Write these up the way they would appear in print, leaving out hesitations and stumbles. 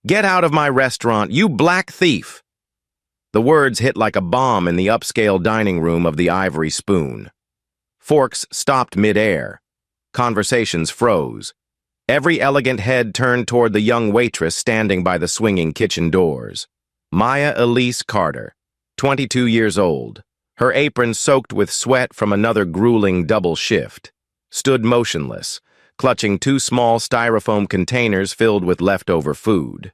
"Get out of my restaurant, you black thief!" The words hit like a bomb in the upscale dining room of the Ivory Spoon. Forks stopped mid-air. Conversations froze. Every elegant head turned toward the young waitress standing by the swinging kitchen doors. Maya Elise Carter, 22 years old, her apron soaked with sweat from another grueling double shift, stood motionless, clutching two small styrofoam containers filled with leftover food.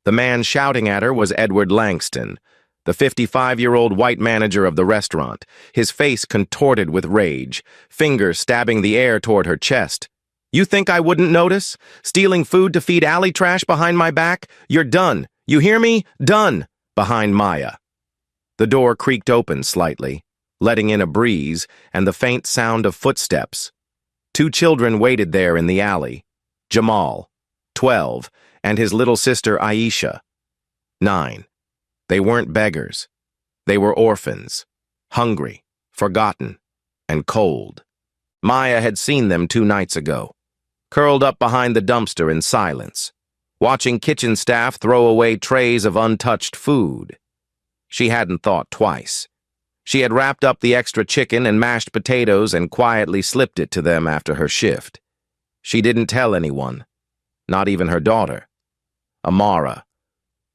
The man shouting at her was Edward Langston, the 55-year-old white manager of the restaurant, his face contorted with rage, fingers stabbing the air toward her chest. "You think I wouldn't notice? Stealing food to feed alley trash behind my back? You're done. You hear me? Done!" Behind Maya. The door creaked open slightly, letting in a breeze and the faint sound of footsteps. Two children waited there in the alley. Jamal, 12, and his little sister Aisha, 9. They weren't beggars. They were orphans, hungry, forgotten, and cold. Maya had seen them 2 nights ago, curled up behind the dumpster in silence, watching kitchen staff throw away trays of untouched food. She hadn't thought twice. She had wrapped up the extra chicken and mashed potatoes and quietly slipped it to them after her shift. She didn't tell anyone, not even her daughter, Amara,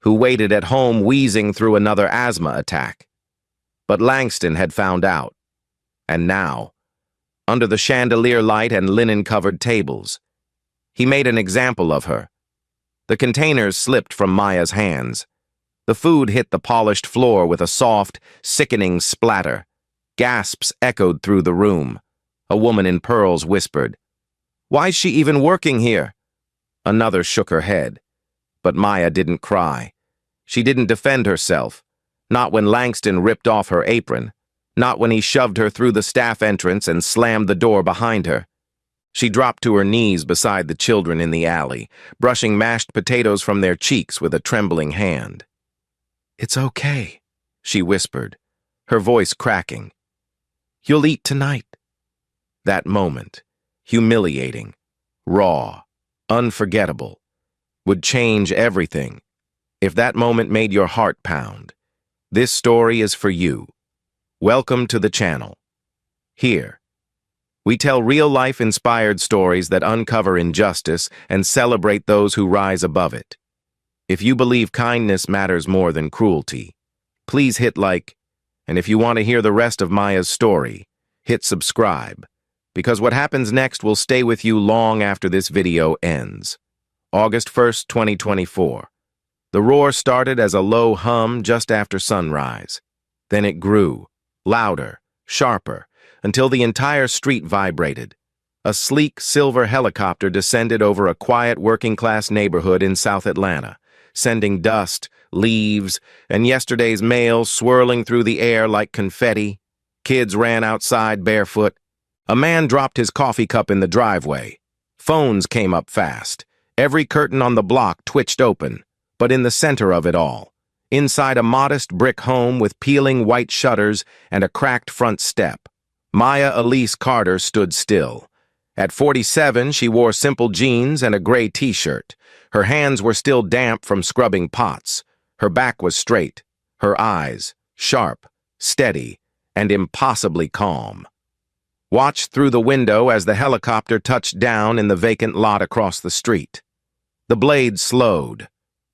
who waited at home wheezing through another asthma attack. But Langston had found out, and now, under the chandelier light and linen-covered tables, he made an example of her. The containers slipped from Maya's hands. The food hit the polished floor with a soft, sickening splatter. Gasps echoed through the room. A woman in pearls whispered, "Why's she even working here?" Another shook her head. But Maya didn't cry. She didn't defend herself, not when Langston ripped off her apron, not when he shoved her through the staff entrance and slammed the door behind her. She dropped to her knees beside the children in the alley, brushing mashed potatoes from their cheeks with a trembling hand. "It's okay," she whispered, her voice cracking. "You'll eat tonight." That moment, humiliating, raw, unforgettable, would change everything. If that moment made your heart pound, this story is for you. Welcome to the channel. Here, we tell real-life inspired stories that uncover injustice and celebrate those who rise above it. If you believe kindness matters more than cruelty, please hit like, and if you want to hear the rest of Maya's story, hit subscribe, because what happens next will stay with you long after this video ends. August 1st, 2024. The roar started as a low hum just after sunrise. Then it grew, louder, sharper, until the entire street vibrated. A sleek silver helicopter descended over a quiet working-class neighborhood in South Atlanta, sending dust, leaves, and yesterday's mail swirling through the air like confetti. Kids ran outside barefoot. A man dropped his coffee cup in the driveway. Phones came up fast. Every curtain on the block twitched open, but in the center of it all, inside a modest brick home with peeling white shutters and a cracked front step, Maya Elise Carter stood still. At 47, she wore simple jeans and a gray t-shirt. Her hands were still damp from scrubbing pots. Her back was straight, her eyes sharp, steady, and impossibly calm. Watched through the window as the helicopter touched down in the vacant lot across the street. The blade slowed.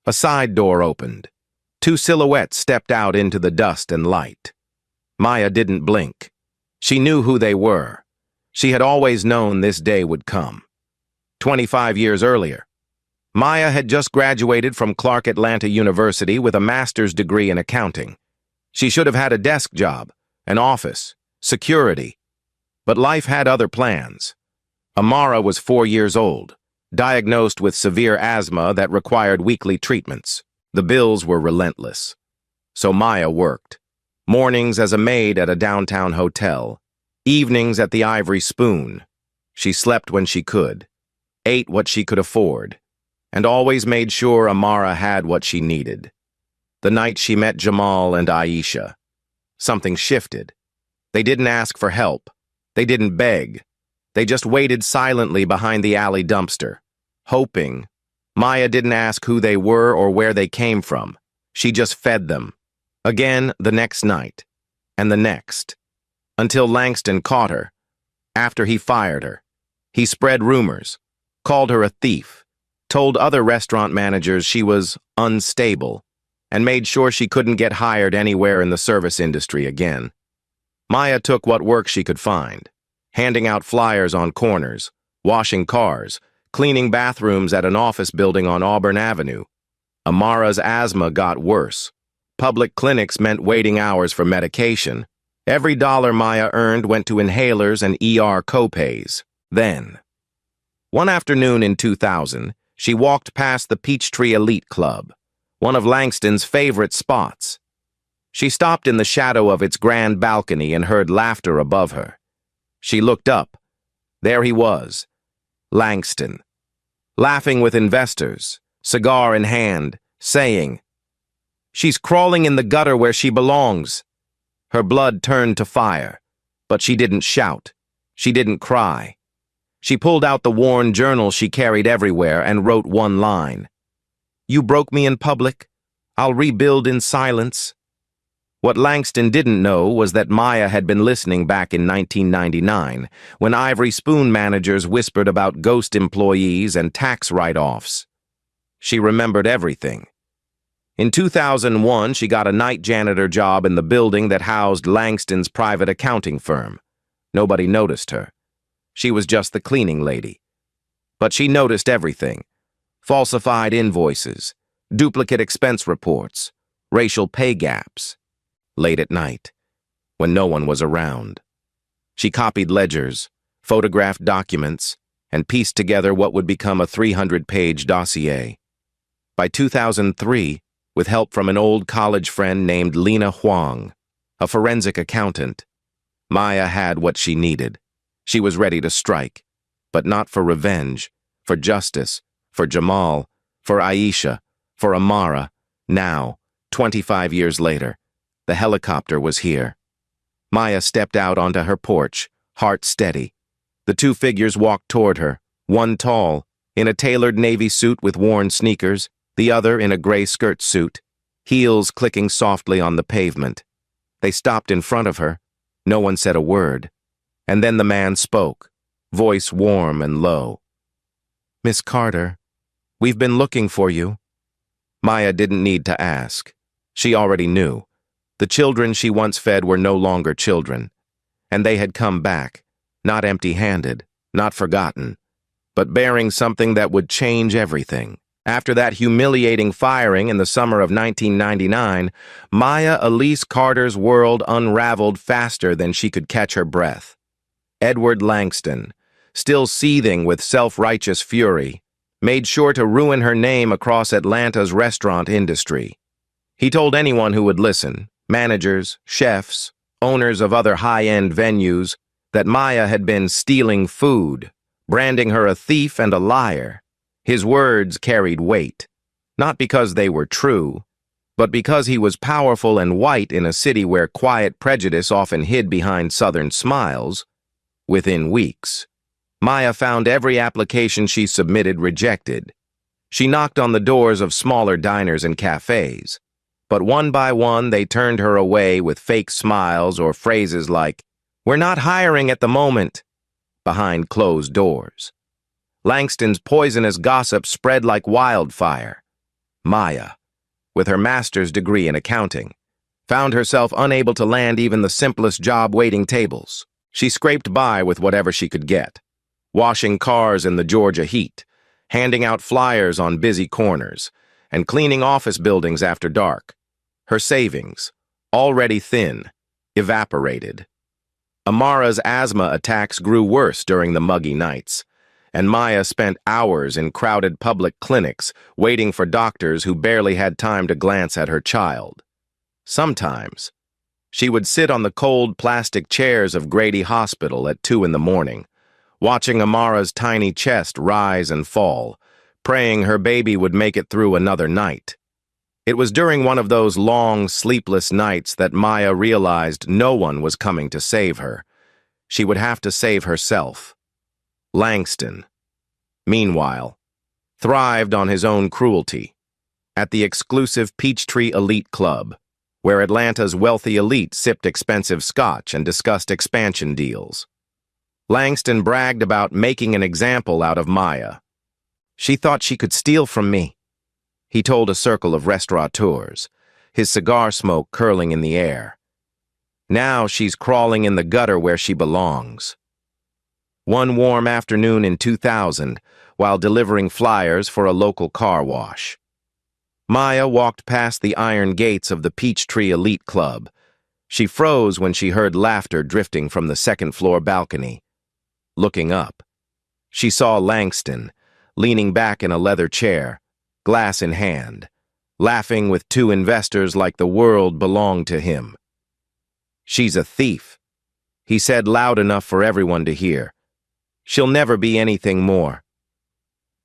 A side door opened. 2 silhouettes stepped out into the dust and light. Maya didn't blink. She knew who they were. She had always known this day would come. 25 years earlier, Maya had just graduated from Clark Atlanta University with a master's degree in accounting. She should have had a desk job, an office, security. But life had other plans. Amara was 4 years old, diagnosed with severe asthma that required weekly treatments. The bills were relentless. So Maya worked. Mornings as a maid at a downtown hotel. Evenings at the Ivory Spoon. She slept when she could, ate what she could afford, and always made sure Amara had what she needed. The night she met Jamal and Aisha, something shifted. They didn't ask for help. They didn't beg. They just waited silently behind the alley dumpster, hoping, Maya didn't ask who they were or where they came from. She just fed them. Again the next night. And the next. Until Langston caught her. After he fired her. He spread rumors. Called her a thief. Told other restaurant managers she was unstable. And made sure she couldn't get hired anywhere in the service industry again. Maya took what work she could find. Handing out flyers on corners. Washing cars. Cleaning bathrooms at an office building on Auburn Avenue. Amara's asthma got worse. Public clinics meant waiting hours for medication. Every dollar Maya earned went to inhalers and ER copays. Then, one afternoon in 2000, she walked past the Peachtree Elite Club, one of Langston's favorite spots. She stopped in the shadow of its grand balcony and heard laughter above her. She looked up. There he was, Langston, laughing with investors, cigar in hand, saying, "She's crawling in the gutter where she belongs." Her blood turned to fire, but she didn't shout. She didn't cry. She pulled out the worn journal she carried everywhere and wrote one line. "You broke me in public. I'll rebuild in silence." What Langston didn't know was that Maya had been listening back in 1999, when Ivory Spoon managers whispered about ghost employees and tax write-offs. She remembered everything. In 2001, she got a night janitor job in the building that housed Langston's private accounting firm. Nobody noticed her. She was just the cleaning lady. But she noticed everything. Falsified invoices, duplicate expense reports, racial pay gaps. Late at night, when no one was around. She copied ledgers, photographed documents, and pieced together what would become a 300-page dossier. By 2003, with help from an old college friend named Lena Huang, a forensic accountant, Maya had what she needed. She was ready to strike, but not for revenge, for justice, for Jamal, for Aisha, for Amara. Now, 25 years later, the helicopter was here. Maya stepped out onto her porch, heart steady. The two figures walked toward her, one tall, in a tailored navy suit with worn sneakers, the other in a gray skirt suit, heels clicking softly on the pavement. They stopped in front of her. No one said a word. And then the man spoke, voice warm and low. "Miss Carter, we've been looking for you." Maya didn't need to ask. She already knew. The children she once fed were no longer children, and they had come back, not empty-handed, not forgotten, but bearing something that would change everything. After that humiliating firing in the summer of 1999, Maya Elise Carter's world unraveled faster than she could catch her breath. Edward Langston, still seething with self-righteous fury, made sure to ruin her name across Atlanta's restaurant industry. He told anyone who would listen, managers, chefs, owners of other high-end venues, that Maya had been stealing food, branding her a thief and a liar. His words carried weight, not because they were true, but because he was powerful and white in a city where quiet prejudice often hid behind Southern smiles. Within weeks, Maya found every application she submitted rejected. She knocked on the doors of smaller diners and cafes, but one by one they turned her away with fake smiles or phrases like, "We're not hiring at the moment," behind closed doors. Langston's poisonous gossip spread like wildfire. Maya, with her master's degree in accounting, found herself unable to land even the simplest job waiting tables. She scraped by with whatever she could get, washing cars in the Georgia heat, handing out flyers on busy corners, and cleaning office buildings after dark. Her savings, already thin, evaporated. Amara's asthma attacks grew worse during the muggy nights, and Maya spent hours in crowded public clinics waiting for doctors who barely had time to glance at her child. Sometimes, she would sit on the cold plastic chairs of Grady Hospital at 2 in the morning, watching Amara's tiny chest rise and fall, praying her baby would make it through another night. It was during one of those long, sleepless nights that Maya realized no one was coming to save her. She would have to save herself. Langston. Meanwhile, thrived on his own cruelty. At the exclusive Peachtree Elite Club, where Atlanta's wealthy elite sipped expensive scotch and discussed expansion deals. Langston bragged about making an example out of Maya. "She thought she could steal from me," he told a circle of restaurateurs, his cigar smoke curling in the air. "Now she's crawling in the gutter where she belongs." One warm afternoon in 2000, while delivering flyers for a local car wash, Maya walked past the iron gates of the Peachtree Elite Club. She froze when she heard laughter drifting from the second-floor balcony. Looking up, she saw Langston, leaning back in a leather chair, glass in hand, laughing with two investors like the world belonged to him. "She's a thief," he said loud enough for everyone to hear. "She'll never be anything more."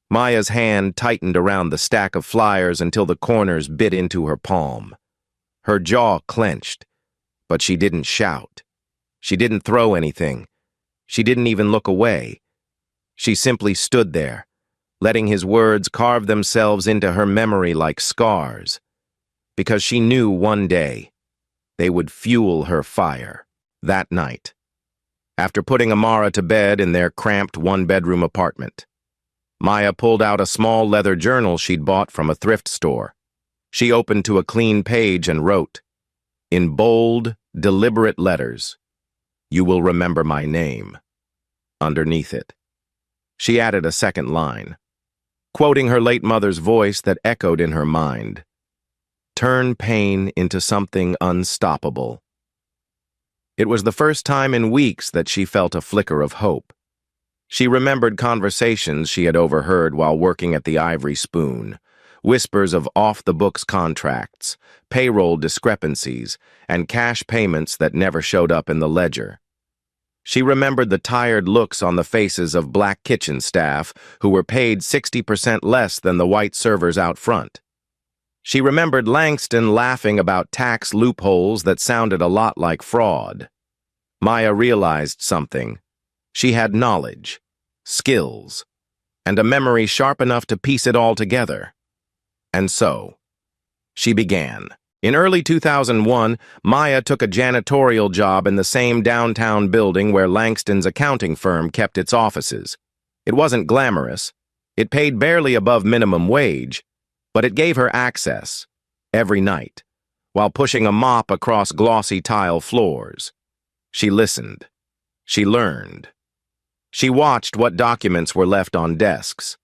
Maya's hand tightened around the stack of flyers until the corners bit into her palm. Her jaw clenched, but she didn't shout. She didn't throw anything. She didn't even look away. She simply stood there, letting his words carve themselves into her memory like scars, because she knew one day they would fuel her fire. That night, after putting Amara to bed in their cramped one-bedroom apartment, Maya pulled out a small leather journal she'd bought from a thrift store. She opened to a clean page and wrote, in bold, deliberate letters, "You will remember my name," underneath it. She added a second line, quoting her late mother's voice that echoed in her mind, "Turn pain into something unstoppable." It was the first time in weeks that she felt a flicker of hope. She remembered conversations she had overheard while working at the Ivory Spoon, whispers of off-the-books contracts, payroll discrepancies, and cash payments that never showed up in the ledger. She remembered the tired looks on the faces of black kitchen staff who were paid 60% less than the white servers out front. She remembered Langston laughing about tax loopholes that sounded a lot like fraud. Maya realized something. She had knowledge, skills, and a memory sharp enough to piece it all together. And so, she began. In early 2001, Maya took a janitorial job in the same downtown building where Langston's accounting firm kept its offices. It wasn't glamorous. It paid barely above minimum wage, but it gave her access, every night, while pushing a mop across glossy tile floors. She listened. She learned. She watched what documents were left on desks.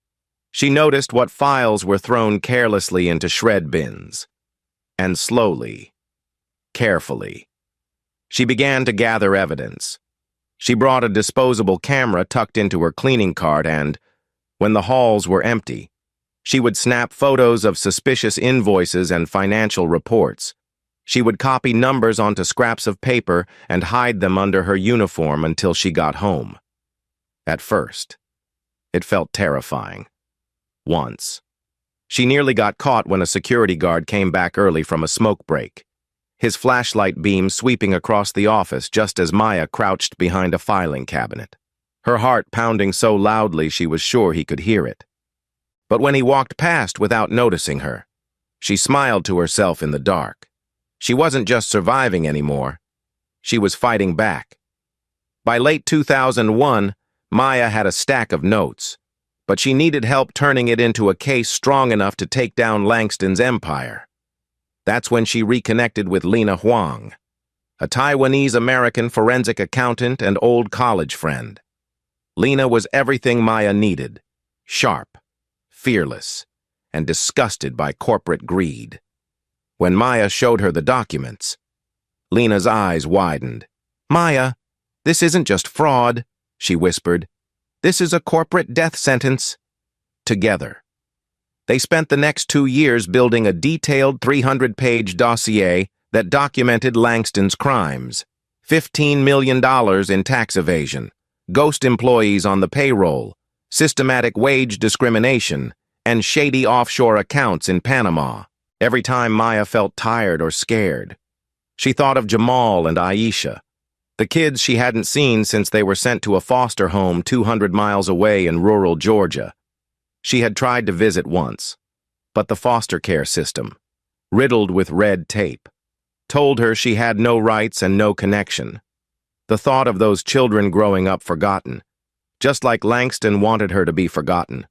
She noticed what files were thrown carelessly into shred bins. And slowly, carefully, she began to gather evidence. She brought a disposable camera tucked into her cleaning cart and, when the halls were empty, she would snap photos of suspicious invoices and financial reports. She would copy numbers onto scraps of paper and hide them under her uniform until she got home. At first, it felt terrifying. Once, she nearly got caught when a security guard came back early from a smoke break, his flashlight beam sweeping across the office just as Maya crouched behind a filing cabinet, her heart pounding so loudly she was sure he could hear it. But when he walked past without noticing her, she smiled to herself in the dark. She wasn't just surviving anymore. She was fighting back. By late 2001, Maya had a stack of notes, but she needed help turning it into a case strong enough to take down Langston's empire. That's when she reconnected with Lena Huang, a Taiwanese-American forensic accountant and old college friend. Lena was everything Maya needed, sharp, fearless, and disgusted by corporate greed. When Maya showed her the documents, Lena's eyes widened. "Maya, this isn't just fraud," she whispered. "This is a corporate death sentence." Together, they spent the next 2 years building a detailed 300-page dossier that documented Langston's crimes. $15 million in tax evasion, ghost employees on the payroll, systematic wage discrimination, and shady offshore accounts in Panama. Every time Maya felt tired or scared, she thought of Jamal and Aisha, the kids she hadn't seen since they were sent to a foster home 200 miles away in rural Georgia. She had tried to visit once, but the foster care system, riddled with red tape, told her she had no rights and no connection. The thought of those children growing up forgotten, just like Langston wanted her to be forgotten,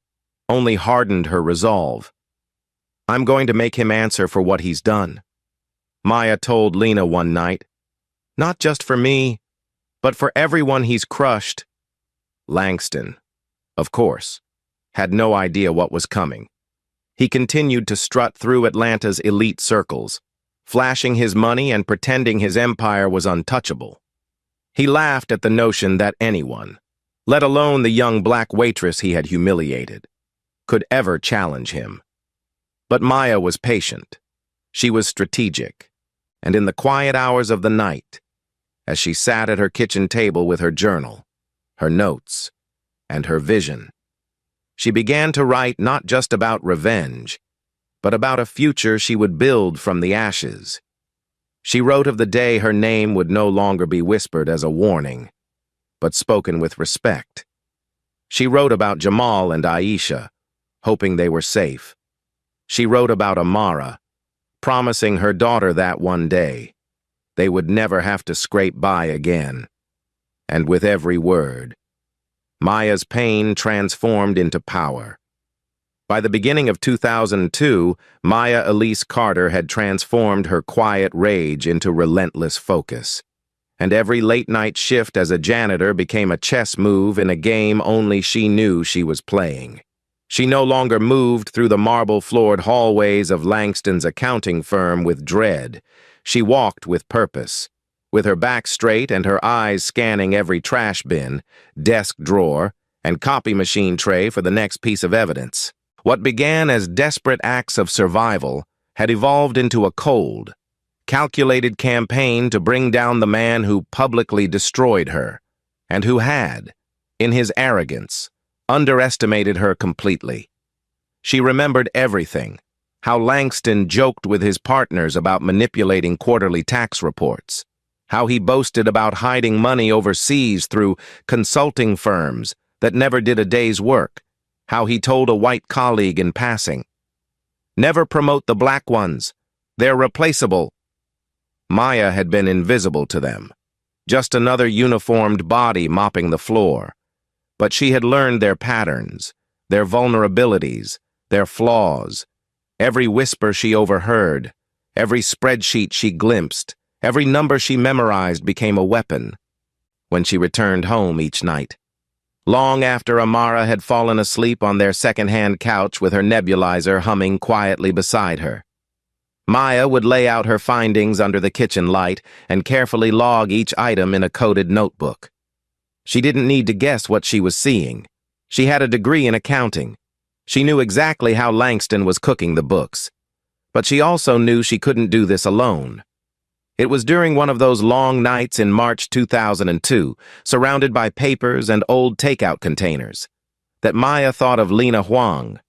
only hardened her resolve. "I'm going to make him answer for what he's done," Maya told Lena one night. "Not just for me, but for everyone he's crushed." Langston, of course, had no idea what was coming. He continued to strut through Atlanta's elite circles, flashing his money and pretending his empire was untouchable. He laughed at the notion that anyone, let alone the young black waitress he had humiliated, could ever challenge him. But Maya was patient. She was strategic. And in the quiet hours of the night, as she sat at her kitchen table with her journal, her notes, and her vision, she began to write not just about revenge, but about a future she would build from the ashes. She wrote of the day her name would no longer be whispered as a warning, but spoken with respect. She wrote about Jamal and Aisha, hoping they were safe. She wrote about Amara, promising her daughter that one day they would never have to scrape by again. And with every word, Maya's pain transformed into power. By the beginning of 2002, Maya Elise Carter had transformed her quiet rage into relentless focus. And every late-night shift as a janitor became a chess move in a game only she knew she was playing. She no longer moved through the marble-floored hallways of Langston's accounting firm with dread. She walked with purpose, with her back straight and her eyes scanning every trash bin, desk drawer, and copy machine tray for the next piece of evidence. What began as desperate acts of survival had evolved into a cold, calculated campaign to bring down the man who publicly destroyed her, and who had, in his arrogance, underestimated her completely. She remembered everything, how Langston joked with his partners about manipulating quarterly tax reports, how he boasted about hiding money overseas through consulting firms that never did a day's work, how he told a white colleague in passing, "Never promote the black ones. They're replaceable." Maya had been invisible to them, just another uniformed body mopping the floor. But she had learned their patterns, their vulnerabilities, their flaws. Every whisper she overheard, every spreadsheet she glimpsed, every number she memorized became a weapon when she returned home each night. Long after Amara had fallen asleep on their second-hand couch with her nebulizer humming quietly beside her, Maya would lay out her findings under the kitchen light and carefully log each item in a coded notebook. She didn't need to guess what she was seeing. She had a degree in accounting. She knew exactly how Langston was cooking the books. But she also knew she couldn't do this alone. It was during one of those long nights in March 2002, surrounded by papers and old takeout containers, that Maya thought of Lena Huang.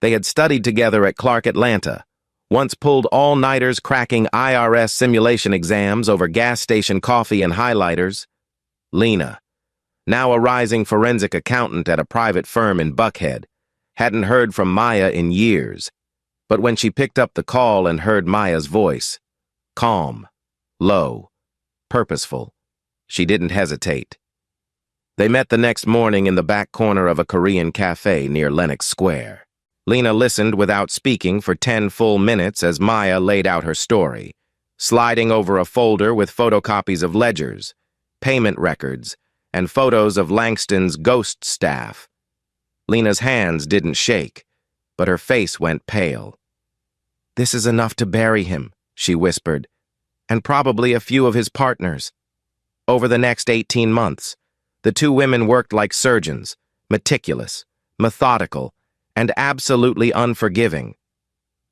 They had studied together at Clark Atlanta, once pulled all-nighters cracking IRS simulation exams over gas station coffee and highlighters. Lena, now a rising forensic accountant at a private firm in Buckhead, hadn't heard from Maya in years. But when she picked up the call and heard Maya's voice, calm, low, purposeful, she didn't hesitate. They met the next morning in the back corner of a Korean cafe near Lenox Square. Lena listened without speaking for 10 full minutes as Maya laid out her story, sliding over a folder with photocopies of ledgers, payment records, and photos of Langston's ghost staff. Lena's hands didn't shake, but her face went pale. "This is enough to bury him," she whispered, "and probably a few of his partners." Over the next 18 months, the two women worked like surgeons, meticulous, methodical, and absolutely unforgiving.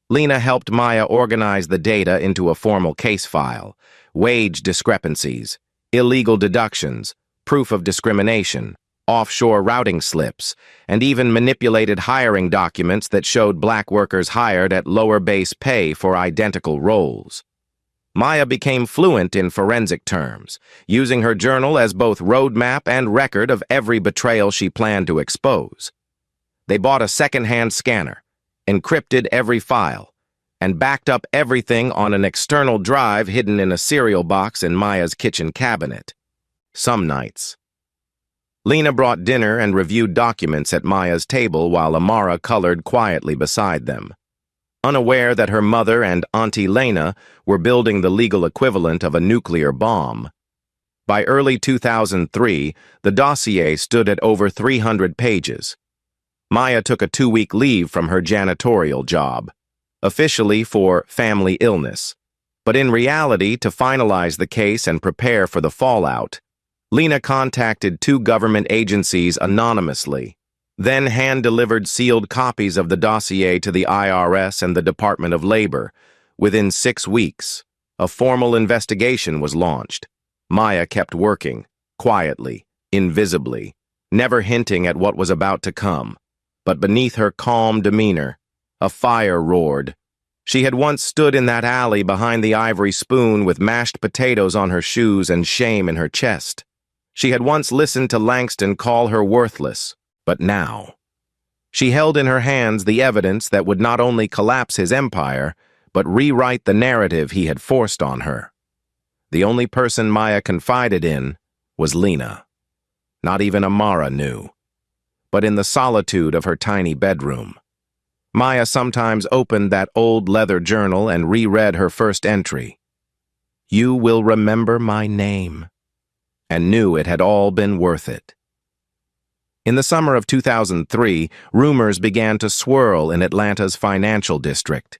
Lena helped Maya organize the data into a formal case file, wage discrepancies, illegal deductions, proof of discrimination, offshore routing slips, and even manipulated hiring documents that showed black workers hired at lower base pay for identical roles. Maya became fluent in forensic terms, using her journal as both roadmap and record of every betrayal she planned to expose. They bought a second-hand scanner, encrypted every file, and backed up everything on an external drive hidden in a cereal box in Maya's kitchen cabinet. Some nights, Lena brought dinner and reviewed documents at Maya's table while Amara colored quietly beside them, unaware that her mother and Auntie Lena were building the legal equivalent of a nuclear bomb. By early 2003, the dossier stood at over 300 pages. Maya took a 2-week leave from her janitorial job, officially for family illness, but in reality, to finalize the case and prepare for the fallout. Lena contacted 2 government agencies anonymously, then hand-delivered sealed copies of the dossier to the IRS and the Department of Labor. Within 6 weeks, a formal investigation was launched. Maya kept working, quietly, invisibly, never hinting at what was about to come. But beneath her calm demeanor, a fire roared. She had once stood in that alley behind the ivory spoon with mashed potatoes on her shoes and shame in her chest. She had once listened to Langston call her worthless, but now she held in her hands the evidence that would not only collapse his empire, but rewrite the narrative he had forced on her. The only person Maya confided in was Lena. Not even Amara knew. But in the solitude of her tiny bedroom, Maya sometimes opened that old leather journal and reread her first entry. "You will remember my name," and knew it had all been worth it. In the summer of 2003, rumors began to swirl in Atlanta's financial district.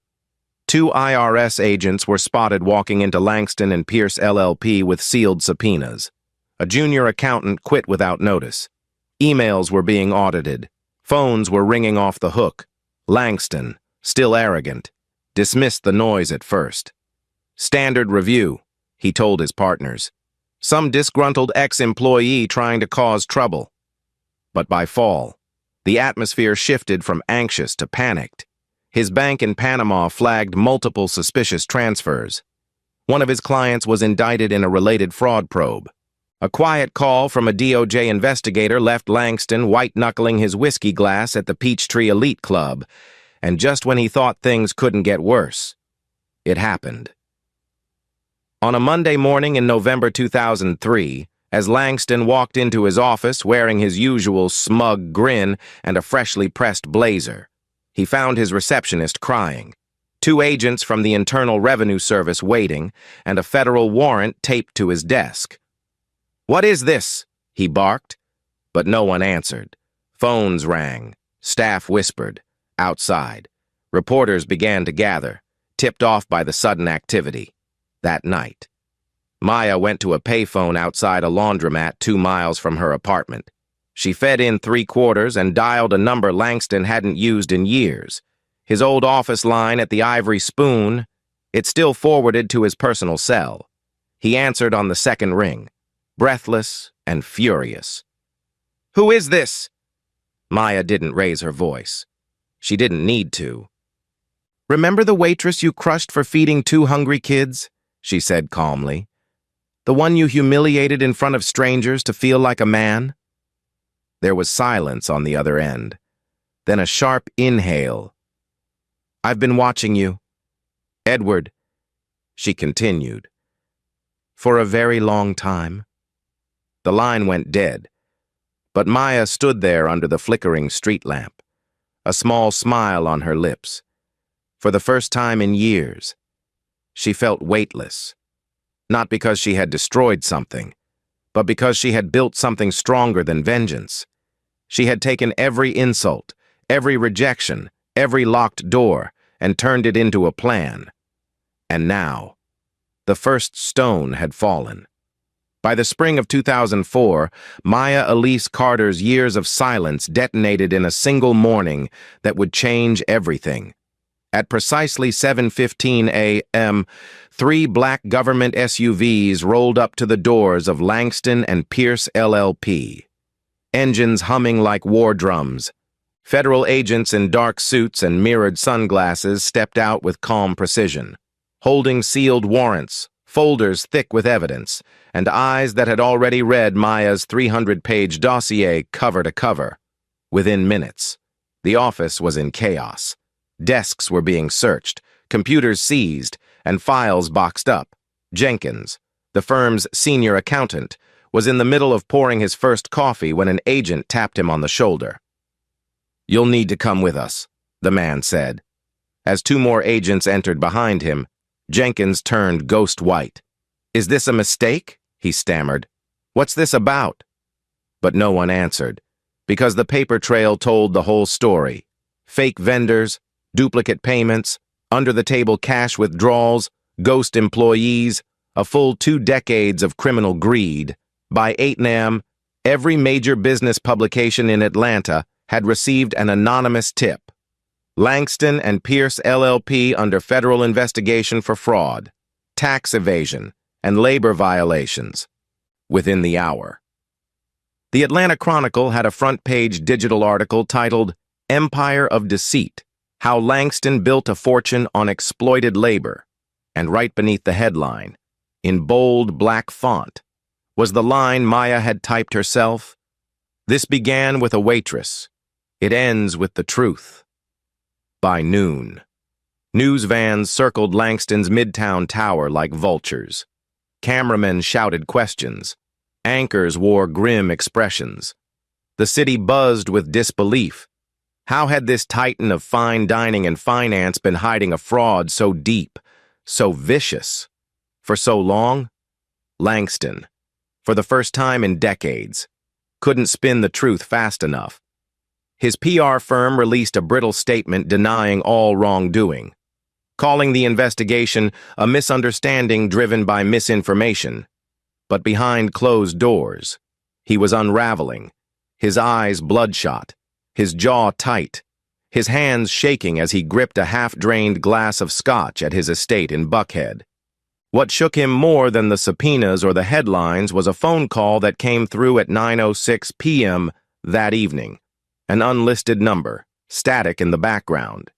2 IRS agents were spotted walking into Langston and Pierce LLP with sealed subpoenas. A junior accountant quit without notice. Emails were being audited. Phones were ringing off the hook. Langston, still arrogant, dismissed the noise at first. "Standard review," he told his partners. "Some disgruntled ex-employee trying to cause trouble." But by fall, the atmosphere shifted from anxious to panicked. His bank in Panama flagged multiple suspicious transfers. One of his clients was indicted in a related fraud probe. A quiet call from a DOJ investigator left Langston white-knuckling his whiskey glass at the Peachtree Elite Club, and just when he thought things couldn't get worse, it happened. On a Monday morning in November 2003, as Langston walked into his office wearing his usual smug grin and a freshly pressed blazer, he found his receptionist crying, 2 agents from the Internal Revenue Service waiting, and a federal warrant taped to his desk. "What is this?" he barked, but no one answered. Phones rang. Staff whispered. Outside, reporters began to gather, tipped off by the sudden activity. That night, Maya went to a payphone outside a laundromat 2 miles from her apartment. She fed in 3 quarters and dialed a number Langston hadn't used in years. His old office line at the Ivory Spoon. It still forwarded to his personal cell. He answered on the second ring, breathless and furious. "Who is this?" Maya didn't raise her voice. She didn't need to. "Remember the waitress you crushed for feeding 2 hungry kids?" she said calmly. "The one you humiliated in front of strangers to feel like a man?" There was silence on the other end. Then a sharp inhale. "I've been watching you, Edward," she continued, "for a very long time." The line went dead, but Maya stood there under the flickering street lamp, a small smile on her lips. For the first time in years, she felt weightless, not because she had destroyed something, but because she had built something stronger than vengeance. She had taken every insult, every rejection, every locked door, and turned it into a plan. And now, the first stone had fallen. By the spring of 2004, Maya Elise Carter's years of silence detonated in a single morning that would change everything. At precisely 7:15 a.m., 3 black government SUVs rolled up to the doors of Langston and Pierce LLP. Engines humming like war drums. Federal agents in dark suits and mirrored sunglasses stepped out with calm precision, holding sealed warrants, folders thick with evidence, and eyes that had already read Maya's 300-page dossier cover to cover. Within minutes, The office was in chaos. Desks were being searched, computers seized, and files boxed up. Jenkins, the firm's senior accountant, was in the middle of pouring his first coffee when an agent tapped him on the shoulder. "You'll need to come with us," the man said. As two more agents entered behind him, Jenkins turned ghost white. "Is this a mistake?" he stammered. "What's this about?" But no one answered, because the paper trail told the whole story. Fake vendors, duplicate payments, under-the-table cash withdrawals, ghost employees, a full 2 decades of criminal greed. By 8 a.m., every major business publication in Atlanta had received an anonymous tip. Langston and Pierce LLP under federal investigation for fraud, tax evasion, and labor violations. Within the hour. The Atlanta Chronicle had a front-page digital article titled "Empire of Deceit: How Langston Built a Fortune on Exploited Labor," and right beneath the headline, in bold black font, was the line Maya had typed herself. "This began with a waitress. It ends with the truth." By noon, news vans circled Langston's Midtown Tower like vultures. Cameramen shouted questions. Anchors wore grim expressions. The city buzzed with disbelief. How had this titan of fine dining and finance been hiding a fraud so deep, so vicious, for so long? Langston, for the first time in decades, couldn't spin the truth fast enough. His PR firm released a brittle statement denying all wrongdoing, calling the investigation a misunderstanding driven by misinformation. But behind closed doors, he was unraveling, his eyes bloodshot, his jaw tight, his hands shaking as he gripped a half-drained glass of scotch at his estate in Buckhead. What shook him more than the subpoenas or the headlines was a phone call that came through at 9:06 p.m. that evening. An unlisted number, static in the background.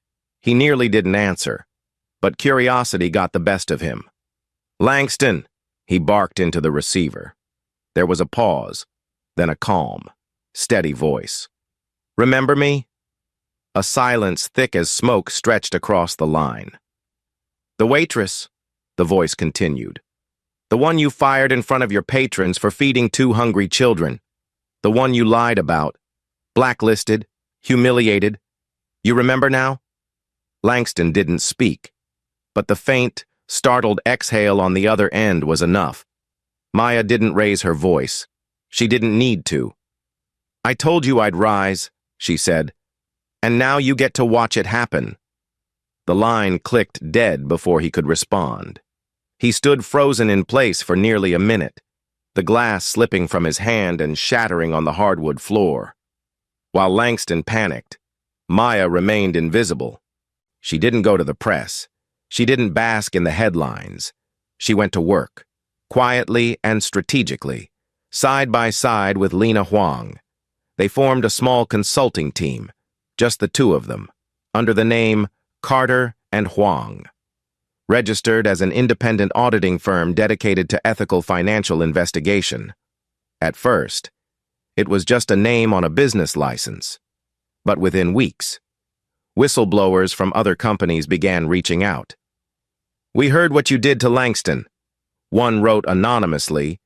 He nearly didn't answer, but curiosity got the best of him. "Langston," he barked into the receiver. There was a pause, then a calm, steady voice. "Remember me?" A silence thick as smoke stretched across the line. "The waitress," the voice continued. "The one you fired in front of your patrons for feeding 2 hungry children. The one you lied about. Blacklisted, humiliated. You remember now?" Langston didn't speak, but the faint, startled exhale on the other end was enough. Maya didn't raise her voice. She didn't need to. "I told you I'd rise," she said, "and now you get to watch it happen." The line clicked dead before he could respond. He stood frozen in place for nearly a minute, the glass slipping from his hand and shattering on the hardwood floor. While Langston panicked, Maya remained invisible. She didn't go to the press. She didn't bask in the headlines. She went to work, quietly and strategically, side by side with Lena Huang. They formed a small consulting team, just the two of them, under the name Carter and Huang. Registered as an independent auditing firm dedicated to ethical financial investigation. At first, it was just a name on a business license. But within weeks, whistleblowers from other companies began reaching out. "We heard what you did to Langston." One wrote anonymously,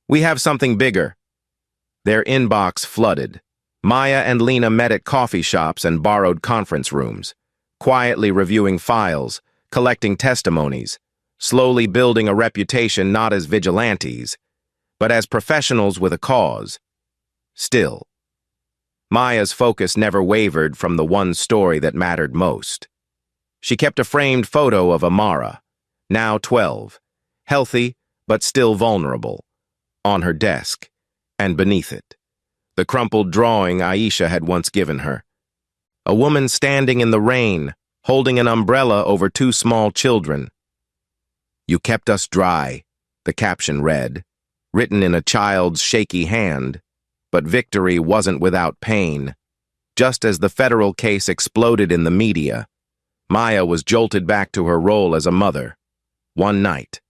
"We have something bigger." Their inbox flooded. Maya and Lena met at coffee shops and borrowed conference rooms, quietly reviewing files, collecting testimonies, slowly building a reputation not as vigilantes, but as professionals with a cause. Still, Maya's focus never wavered from the one story that mattered most. She kept a framed photo of Amara, now 12, healthy but still vulnerable, on her desk, and beneath it, the crumpled drawing Aisha had once given her. A woman standing in the rain, holding an umbrella over 2 small children. "You kept us dry," the caption read, written in a child's shaky hand. But victory wasn't without pain. Just as the federal case exploded in the media, Maya was jolted back to her role as a mother. One night,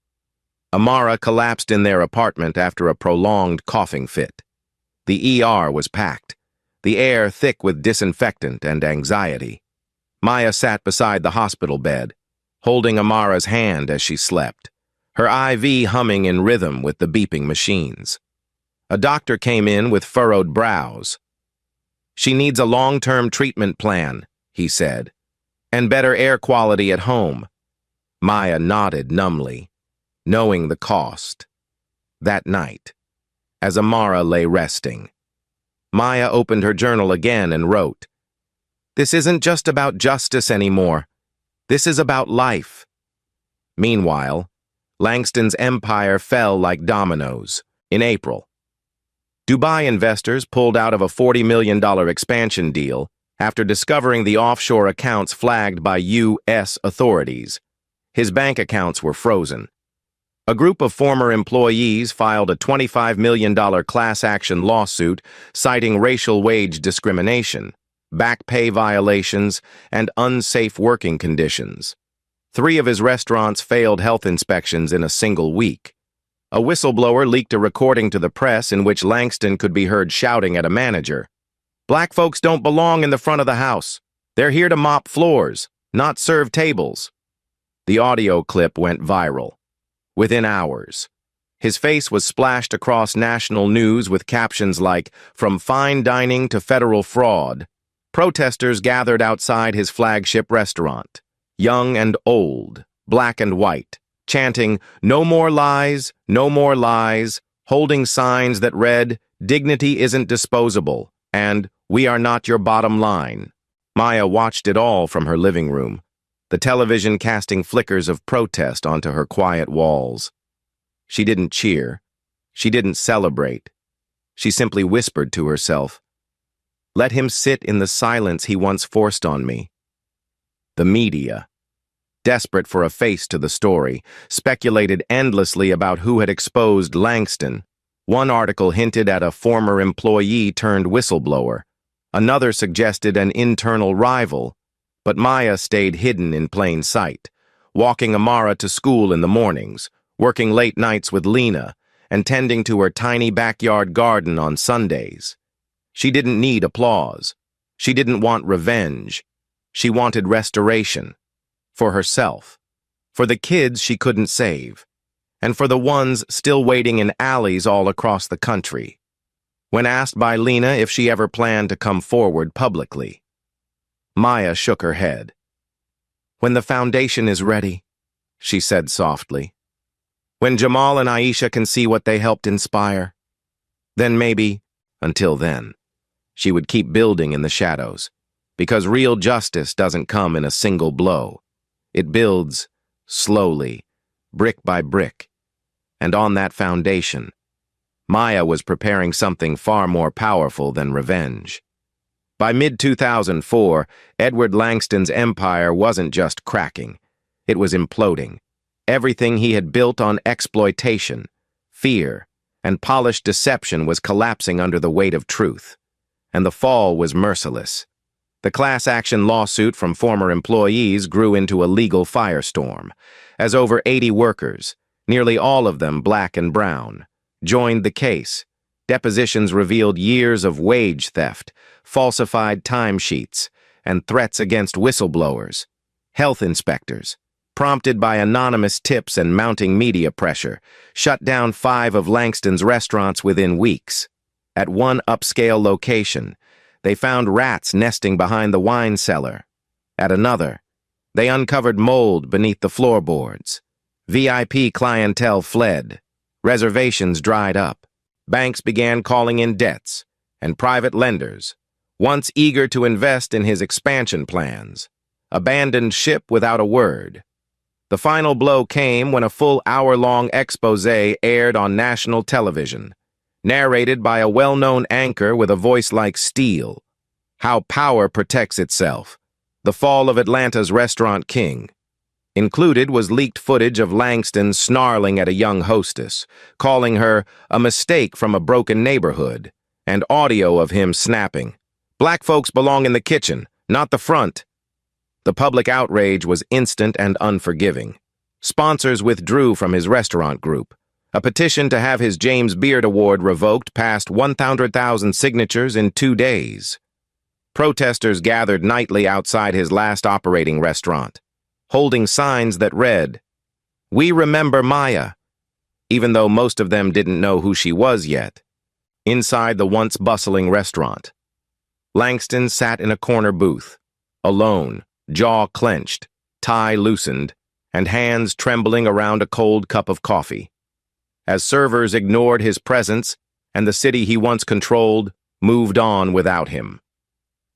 Amara collapsed in their apartment after a prolonged coughing fit. The ER was packed, the air thick with disinfectant and anxiety. Maya sat beside the hospital bed, holding Amara's hand as she slept, her IV humming in rhythm with the beeping machines. A doctor came in with furrowed brows. "She needs a long-term treatment plan," he said, "and better air quality at home." Maya nodded numbly, knowing the cost. That night, as Amara lay resting, Maya opened her journal again and wrote, "This isn't just about justice anymore. This is about life." Meanwhile, Langston's empire fell like dominoes. In April, Dubai investors pulled out of a $40 million expansion deal after discovering the offshore accounts flagged by U.S. authorities. His bank accounts were frozen. A group of former employees filed a $25 million class action lawsuit citing racial wage discrimination, back pay violations, and unsafe working conditions. 3 of his restaurants failed health inspections in a single week. A whistleblower leaked a recording to the press in which Langston could be heard shouting at a manager, "Black folks don't belong in the front of the house. They're here to mop floors, not serve tables." The audio clip went viral. Within hours, his face was splashed across national news with captions like, "From fine dining to federal fraud." Protesters gathered outside his flagship restaurant, young and old, black and white, chanting, "No more lies, no more lies," holding signs that read, "Dignity isn't disposable," and "We are not your bottom line." Maya watched it all from her living room, the television casting flickers of protest onto her quiet walls. She didn't cheer. She didn't celebrate. She simply whispered to herself, "Let him sit in the silence he once forced on me." The media, desperate for a face to the story, speculated endlessly about who had exposed Langston. One article hinted at a former employee turned whistleblower. Another suggested an internal rival. But Maya stayed hidden in plain sight, walking Amara to school in the mornings, working late nights with Lena, and tending to her tiny backyard garden on Sundays. She didn't need applause. She didn't want revenge. She wanted restoration. For herself. For the kids she couldn't save. And for the ones still waiting in alleys all across the country. When asked by Lena if she ever planned to come forward publicly, Maya shook her head. "When the foundation is ready," she said softly. "When Jamal and Aisha can see what they helped inspire. Then maybe, until then, she would keep building in the shadows. Because real justice doesn't come in a single blow. It builds, slowly, brick by brick. And on that foundation, Maya was preparing something far more powerful than revenge. By mid-2004, Edward Langston's empire wasn't just cracking. It was imploding. Everything he had built on exploitation, fear, and polished deception was collapsing under the weight of truth. And the fall was merciless. The class action lawsuit from former employees grew into a legal firestorm, as over 80 workers, nearly all of them black and brown, joined the case. Depositions revealed years of wage theft, falsified timesheets, and threats against whistleblowers. Health inspectors, prompted by anonymous tips and mounting media pressure, shut down 5 of Langston's restaurants within weeks. At one upscale location, they found rats nesting behind the wine cellar. At another, they uncovered mold beneath the floorboards. VIP clientele fled. Reservations dried up. Banks began calling in debts, and private lenders, once eager to invest in his expansion plans, abandoned ship without a word. The final blow came when a full hour-long expose aired on national television, narrated by a well-known anchor with a voice like steel. How power protects itself. The fall of Atlanta's restaurant king. Included was leaked footage of Langston snarling at a young hostess, calling her a mistake from a broken neighborhood, and audio of him snapping, "Black folks belong in the kitchen, not the front." The public outrage was instant and unforgiving. Sponsors withdrew from his restaurant group. A petition to have his James Beard Award revoked passed 100,000 signatures in 2 days. Protesters gathered nightly outside his last operating restaurant, holding signs that read, "We remember Maya," even though most of them didn't know who she was yet. Inside the once bustling restaurant, Langston sat in a corner booth, alone, jaw clenched, tie loosened, and hands trembling around a cold cup of coffee. As servers ignored his presence and the city he once controlled moved on without him.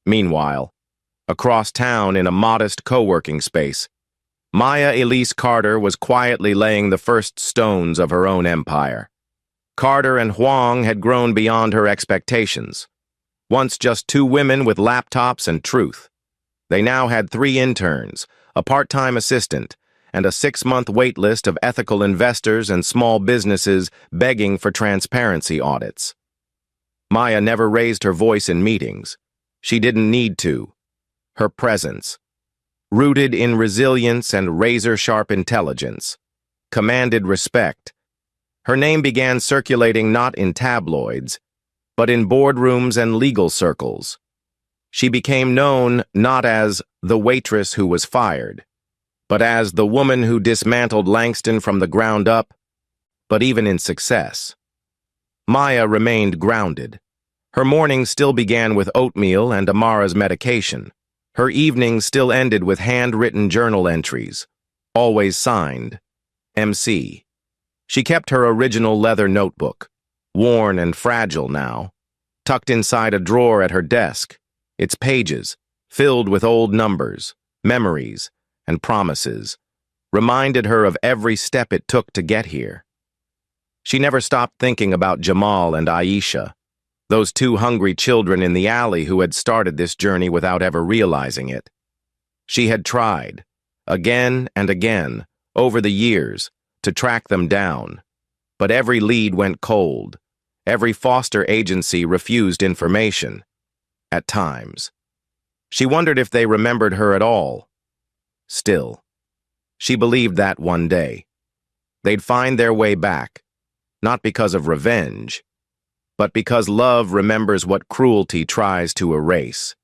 Meanwhile, across town in a modest co-working space, Maya Elise Carter was quietly laying the first stones of her own empire. Carter and Huang had grown beyond her expectations. Once just 2 women with laptops and truth. They now had 3 interns, a part-time assistant, and a 6-month wait list of ethical investors and small businesses begging for transparency audits. Maya never raised her voice in meetings. She didn't need to. Her presence, rooted in resilience and razor-sharp intelligence, commanded respect. Her name began circulating not in tabloids, but in boardrooms and legal circles. She became known not as the waitress who was fired, but as the woman who dismantled Langston from the ground up. But even in success, Maya remained grounded. Her mornings still began with oatmeal and Amara's medication. Her evenings still ended with handwritten journal entries, always signed, MC. She kept her original leather notebook, worn and fragile now, tucked inside a drawer at her desk, its pages filled with old numbers, memories, and promises, reminded her of every step it took to get here. She never stopped thinking about Jamal and Aisha, those 2 hungry children in the alley who had started this journey without ever realizing it. She had tried, again and again, over the years, to track them down, but every lead went cold. Every foster agency refused information. At times, she wondered if they remembered her at all. Still, she believed that one day they'd find their way back, not because of revenge, but because love remembers what cruelty tries to erase.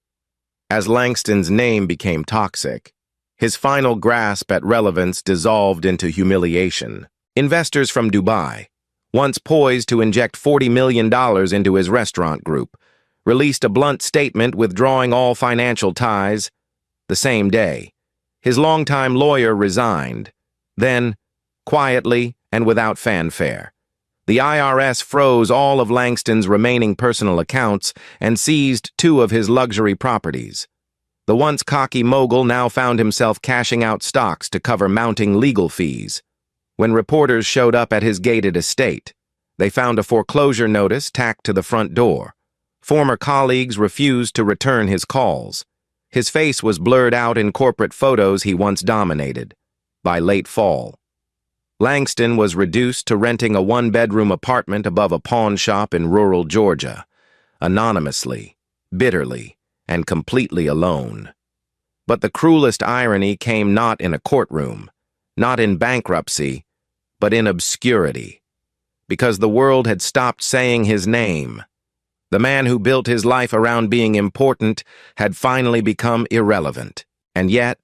As Langston's name became toxic, his final grasp at relevance dissolved into humiliation. Investors from Dubai, once poised to inject $40 million into his restaurant group, released a blunt statement withdrawing all financial ties. The same day, his longtime lawyer resigned. Then, quietly and without fanfare, the IRS froze all of Langston's remaining personal accounts and seized 2 of his luxury properties. The once cocky mogul now found himself cashing out stocks to cover mounting legal fees. When reporters showed up at his gated estate, they found a foreclosure notice tacked to the front door. Former colleagues refused to return his calls. His face was blurred out in corporate photos he once dominated. By late fall, Langston was reduced to renting a 1-bedroom apartment above a pawn shop in rural Georgia, anonymously, bitterly, and completely alone. But the cruelest irony came not in a courtroom, not in bankruptcy, but in obscurity, because the world had stopped saying his name. The man who built his life around being important had finally become irrelevant. And yet,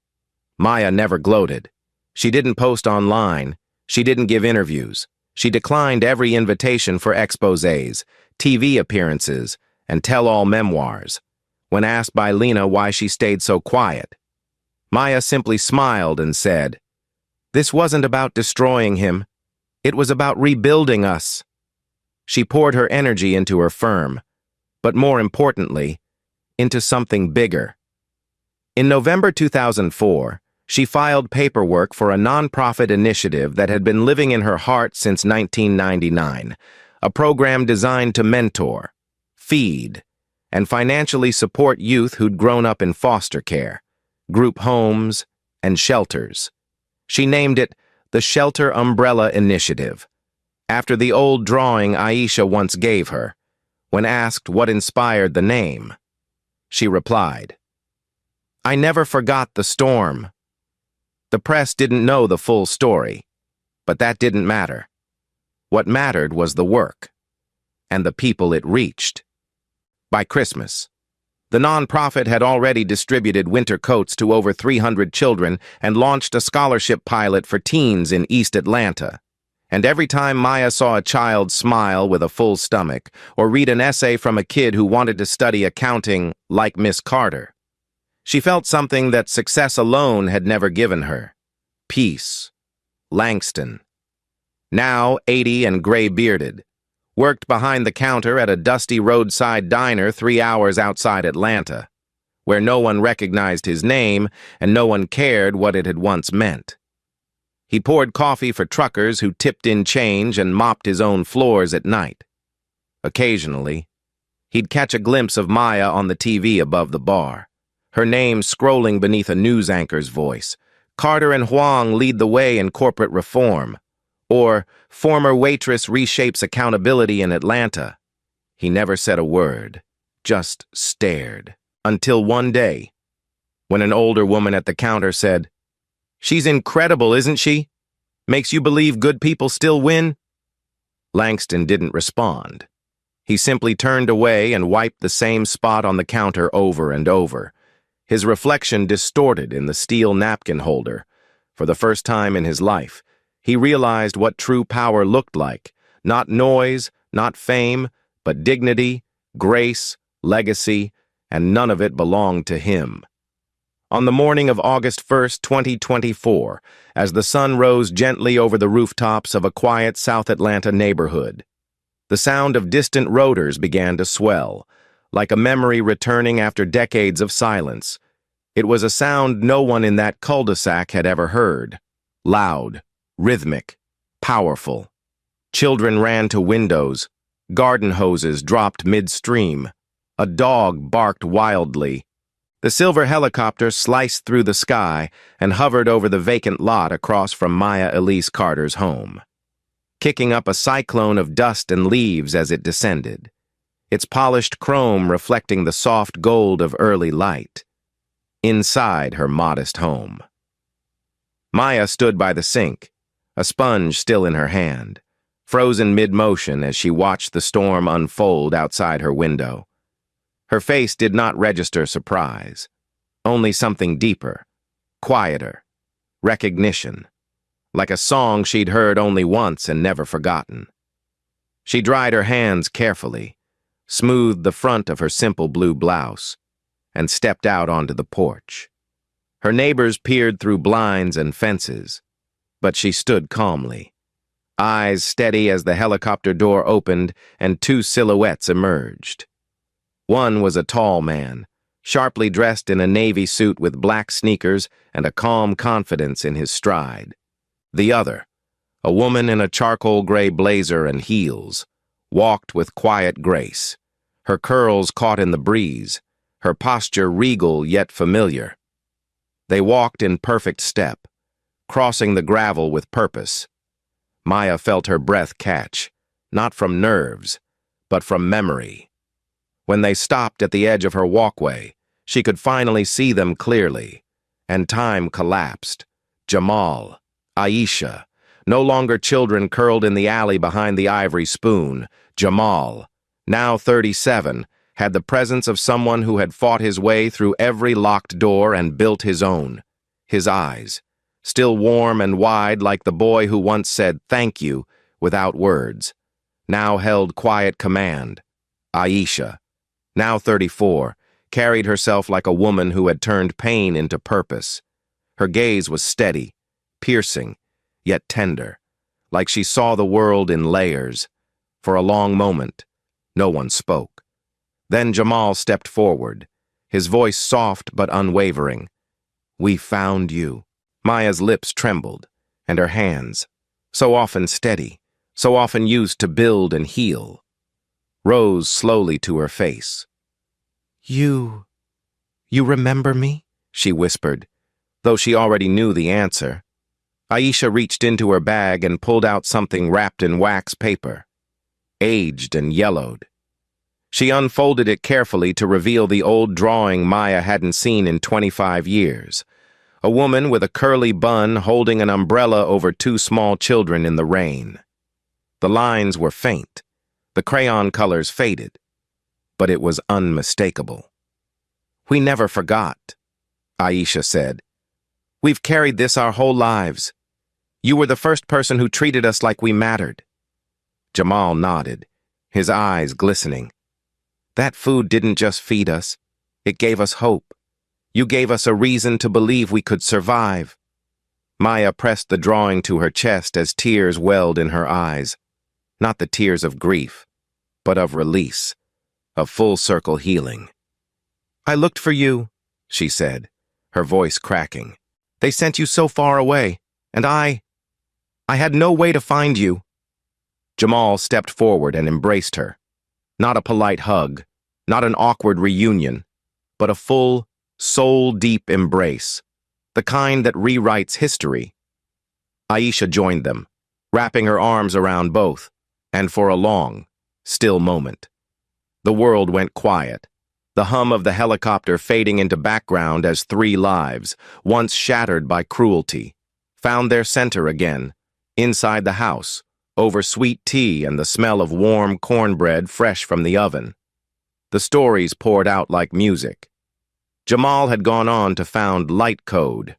Maya never gloated. She didn't post online. She didn't give interviews. She declined every invitation for exposés, TV appearances, and tell-all memoirs. When asked by Lena why she stayed so quiet, Maya simply smiled and said, "This wasn't about destroying him. It was about rebuilding us." She poured her energy into her firm, but more importantly, into something bigger. In November 2004, she filed paperwork for a nonprofit initiative that had been living in her heart since 1999, a program designed to mentor, feed, and financially support youth who'd grown up in foster care, group homes, and shelters. She named it the Shelter Umbrella Initiative, after the old drawing Aisha once gave her. When asked what inspired the name, she replied, "I never forgot the storm." The press didn't know the full story, but that didn't matter. What mattered was the work, and the people it reached. By Christmas, the nonprofit had already distributed winter coats to over 300 children and launched a scholarship pilot for teens in East Atlanta. And every time Maya saw a child smile with a full stomach or read an essay from a kid who wanted to study accounting like Miss Carter, she felt something that success alone had never given her: peace. Langston, now 80 and gray-bearded, worked behind the counter at a dusty roadside diner 3 hours outside Atlanta, where no one recognized his name and no one cared what it had once meant. He poured coffee for truckers who tipped in change and mopped his own floors at night. Occasionally, he'd catch a glimpse of Maya on the TV above the bar, her name scrolling beneath a news anchor's voice. Carter and Huang lead the way in corporate reform, or former Waitress reshapes accountability in Atlanta. He never said a word, just stared, until one day, when an older woman at the counter said, "She's incredible, isn't she? Makes you believe good people still win?" Langston didn't respond. He simply turned away and wiped the same spot on the counter over and over, his reflection distorted in the steel napkin holder. For the first time in his life, he realized what true power looked like: not noise, not fame, but dignity, grace, legacy, and none of it belonged to him. On the morning of August 1st, 2024, as the sun rose gently over the rooftops of a quiet South Atlanta neighborhood, the sound of distant rotors began to swell, like a memory returning after decades of silence. It was a sound no one in that cul-de-sac had ever heard. Loud, rhythmic, powerful. Children ran to windows. Garden hoses dropped midstream. A dog barked wildly. The silver helicopter sliced through the sky and hovered over the vacant lot across from Maya Elise Carter's home, kicking up a cyclone of dust and leaves as it descended, its polished chrome reflecting the soft gold of early light. Inside her modest home, Maya stood by the sink, a sponge still in her hand, frozen mid-motion as she watched the storm unfold outside her window. Her face did not register surprise, only something deeper, quieter, recognition, like a song she'd heard only once and never forgotten. She dried her hands carefully, smoothed the front of her simple blue blouse, and stepped out onto the porch. Her neighbors peered through blinds and fences, but she stood calmly, eyes steady as the helicopter door opened and two silhouettes emerged. One was a tall man, sharply dressed in a navy suit with black sneakers and a calm confidence in his stride. The other, a woman in a charcoal gray blazer and heels, walked with quiet grace, her curls caught in the breeze, her posture regal yet familiar. They walked in perfect step, crossing the gravel with purpose. Maya felt her breath catch, not from nerves, but from memory. When they stopped at the edge of her walkway, she could finally see them clearly, and time collapsed. Jamal, Aisha, no longer children curled in the alley behind the ivory spoon. Jamal, now 37, had the presence of someone who had fought his way through every locked door and built his own. His eyes, still warm and wide like the boy who once said "thank you" without words, now held quiet command. Aisha, now 34, carried herself like a woman who had turned pain into purpose. Her gaze was steady, piercing, yet tender, like she saw the world in layers. For a long moment, no one spoke. Then Jamal stepped forward, his voice soft but unwavering. "We found you." Maya's lips trembled, and her hands, so often steady, so often used to build and heal, rose slowly to her face. You remember me?" she whispered, though she already knew the answer. Aisha reached into her bag and pulled out something wrapped in wax paper, aged and yellowed. She unfolded it carefully to reveal the old drawing Maya hadn't seen in 25 years. A woman with a curly bun holding an umbrella over two small children in the rain. The lines were faint. The crayon colors faded. But it was unmistakable. "We never forgot," Aisha said. "We've carried this our whole lives. You were the first person who treated us like we mattered." Jamal nodded, his eyes glistening. "That food didn't just feed us. It gave us hope. You gave us a reason to believe we could survive." Maya pressed the drawing to her chest as tears welled in her eyes. Not the tears of grief, but of release, of full-circle healing. "I looked for you," she said, her voice cracking. "They sent you so far away, and I had no way to find you." Jamal stepped forward and embraced her. Not a polite hug, not an awkward reunion, but a full, soul-deep embrace, the kind that rewrites history. Aisha joined them, wrapping her arms around both, and for a long, still moment. The world went quiet, the hum of the helicopter fading into background as three lives, once shattered by cruelty, found their center again, inside the house, over sweet tea and the smell of warm cornbread fresh from the oven. The stories poured out like music. Jamal had gone on to found Light Code,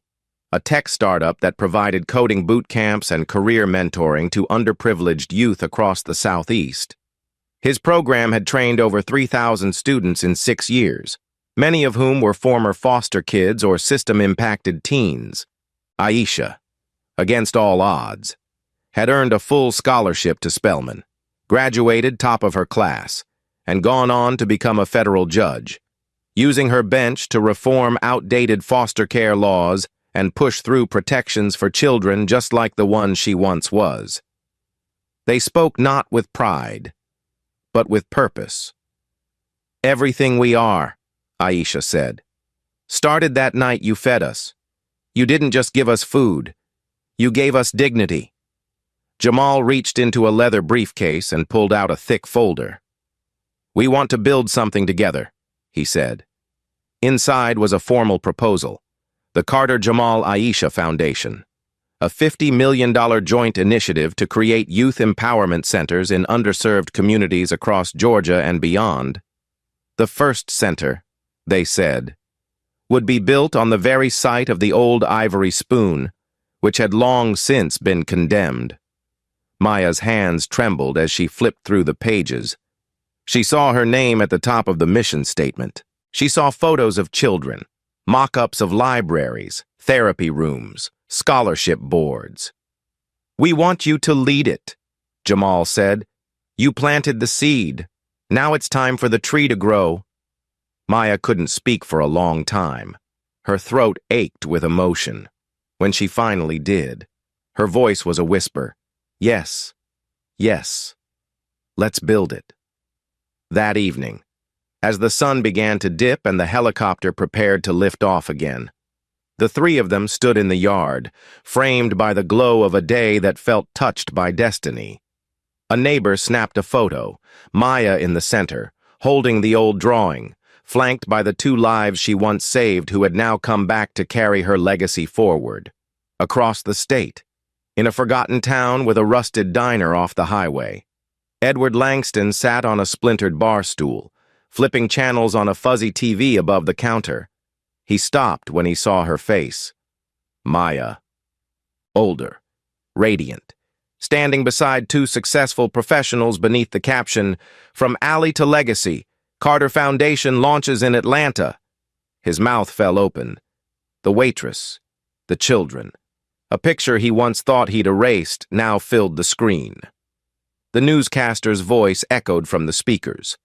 a tech startup that provided coding boot camps and career mentoring to underprivileged youth across the Southeast. His program had trained over 3,000 students in 6 years, many of whom were former foster kids or system-impacted teens. Aisha, against all odds, had earned a full scholarship to Spelman, graduated top of her class, and gone on to become a federal judge, using her bench to reform outdated foster care laws and push through protections for children just like the one she once was. They spoke not with pride, but with purpose. "Everything we are," Aisha said, "started that night you fed us. You didn't just give us food. You gave us dignity." Jamal reached into a leather briefcase and pulled out a thick folder. "We want to build something together," he said. Inside was a formal proposal, the Carter Jamal Aisha Foundation, a $50 million joint initiative to create youth empowerment centers in underserved communities across Georgia and beyond. The first center, they said, would be built on the very site of the old ivory spoon, which had long since been condemned. Maya's hands trembled as she flipped through the pages. She saw her name at the top of the mission statement. She saw photos of children, mock-ups of libraries, therapy rooms, scholarship boards. "We want you to lead it," Jamal said. "You planted the seed. Now it's time for the tree to grow." Maya couldn't speak for a long time. Her throat ached with emotion. When she finally did, her voice was a whisper. "Yes, yes, let's build it." That evening, as the sun began to dip and the helicopter prepared to lift off again, the three of them stood in the yard, framed by the glow of a day that felt touched by destiny. A neighbor snapped a photo, Maya in the center, holding the old drawing, flanked by the 2 lives she once saved who had now come back to carry her legacy forward. Across the state, in a forgotten town with a rusted diner off the highway, Edward Langston sat on a splintered bar stool, flipping channels on a fuzzy TV above the counter. He stopped when he saw her face. Maya. Older, radiant, standing beside 2 successful professionals beneath the caption, "From Alley to Legacy, Carter Foundation launches in Atlanta." His mouth fell open. The waitress, the children. A picture he once thought he'd erased now filled the screen. The newscaster's voice echoed from the speakers.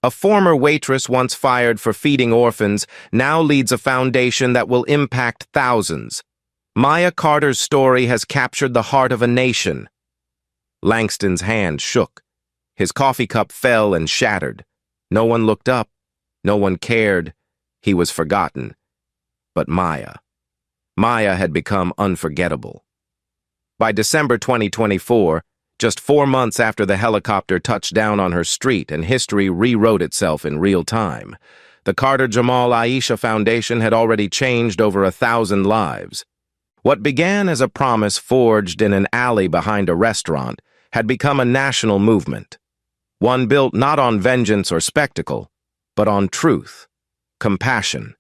"A former waitress once fired for feeding orphans now leads a foundation that will impact thousands. Maya Carter's story has captured the heart of a nation." Langston's hand shook. His coffee cup fell and shattered. No one looked up. No one cared. He was forgotten. But Maya. Maya had become unforgettable. By December 2024, just 4 months after the helicopter touched down on her street and history rewrote itself in real time, the Carter Jamal Aisha Foundation had already changed over 1,000 lives. What began as a promise forged in an alley behind a restaurant had become a national movement, one built not on vengeance or spectacle, but on truth, compassion,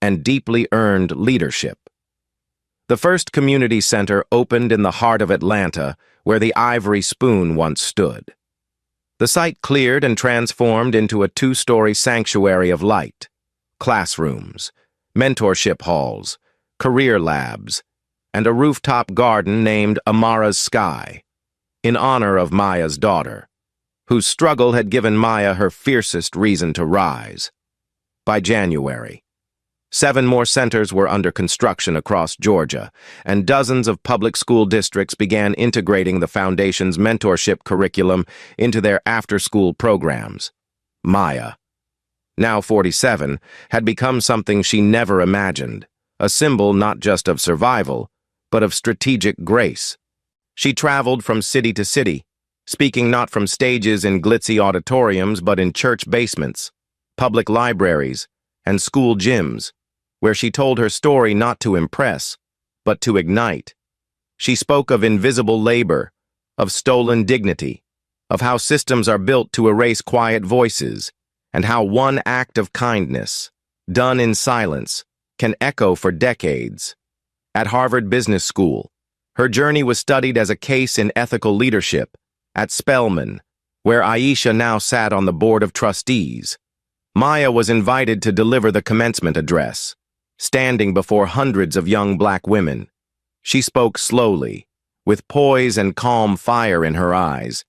and deeply earned leadership. The first community center opened in the heart of Atlanta, where the Ivory Spoon once stood. The site cleared and transformed into a two-story sanctuary of light, classrooms, mentorship halls, career labs, and a rooftop garden named Amara's Sky, in honor of Maya's daughter, whose struggle had given Maya her fiercest reason to rise. By January, 7 more centers were under construction across Georgia, and dozens of public school districts began integrating the foundation's mentorship curriculum into their after-school programs. Maya, now 47, had become something she never imagined, a symbol not just of survival, but of strategic grace. She traveled from city to city, speaking not from stages in glitzy auditoriums but in church basements, public libraries, and school gyms, where she told her story not to impress, but to ignite. She spoke of invisible labor, of stolen dignity, of how systems are built to erase quiet voices, and how one act of kindness, done in silence, can echo for decades. At Harvard Business School, her journey was studied as a case in ethical leadership. At Spelman, where Aisha now sat on the board of trustees, Maya was invited to deliver the commencement address. Standing before hundreds of young black women, she spoke slowly, with poise and calm fire in her eyes.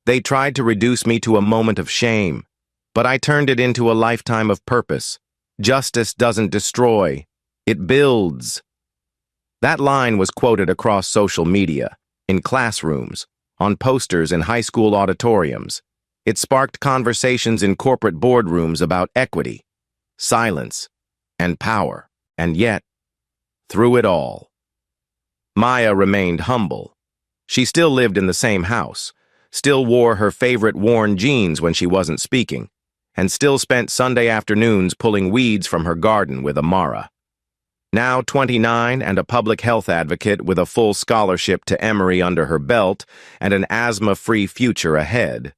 They tried to reduce me to a moment of shame, but I turned it into a lifetime of purpose. Justice doesn't destroy, it builds. That line was quoted across social media, in classrooms, on posters in high school auditoriums. It sparked conversations in corporate boardrooms about equity, silence, and power. And yet, through it all, Maya remained humble. She still lived in the same house, still wore her favorite worn jeans when she wasn't speaking, and still spent Sunday afternoons pulling weeds from her garden with Amara. Now 29 and a public health advocate with a full scholarship to Emory under her belt and an asthma-free future ahead,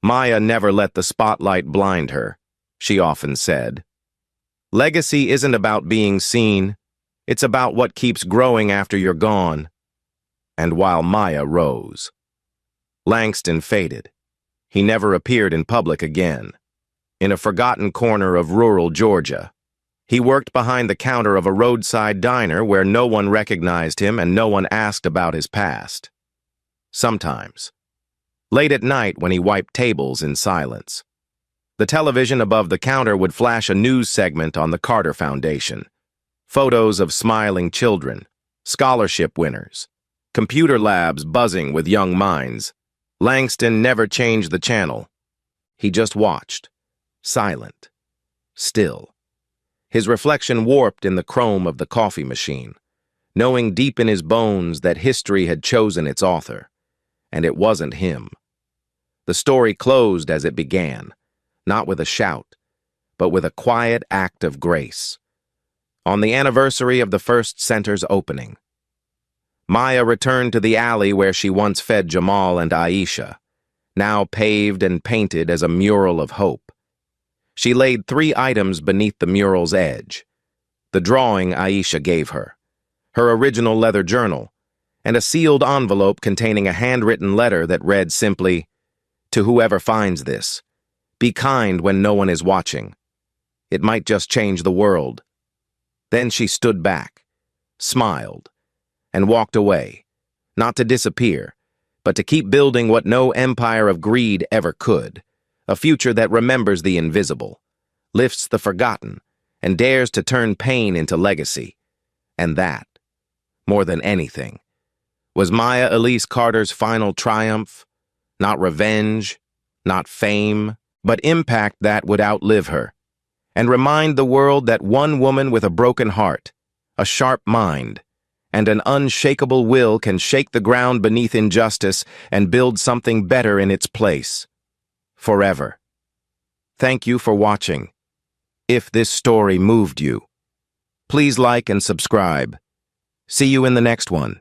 Maya never let the spotlight blind her, she often said. Legacy isn't about being seen, it's about what keeps growing after you're gone. And while Maya rose, Langston faded. He never appeared in public again. In a forgotten corner of rural Georgia, he worked behind the counter of a roadside diner where no one recognized him and no one asked about his past. Sometimes, late at night when he wiped tables in silence, the television above the counter would flash a news segment on the Carter Foundation. Photos of smiling children, scholarship winners, computer labs buzzing with young minds. Langston never changed the channel. He just watched, silent, still. His reflection warped in the chrome of the coffee machine, knowing deep in his bones that history had chosen its author, and it wasn't him. The story closed as it began, not with a shout, but with a quiet act of grace. On the anniversary of the first center's opening, Maya returned to the alley where she once fed Jamal and Aisha, now paved and painted as a mural of hope. She laid 3 items beneath the mural's edge: the drawing Aisha gave her, her original leather journal, and a sealed envelope containing a handwritten letter that read simply, "To whoever finds this, be kind when no one is watching. It might just change the world." Then she stood back, smiled, and walked away, not to disappear, but to keep building what no empire of greed ever could, a future that remembers the invisible, lifts the forgotten, and dares to turn pain into legacy. And that, more than anything, was Maya Elise Carter's final triumph. Not revenge, not fame, but impact that would outlive her, and remind the world that one woman with a broken heart, a sharp mind, and an unshakable will can shake the ground beneath injustice and build something better in its place. Forever. Thank you for watching. If this story moved you, please like and subscribe. See you in the next one.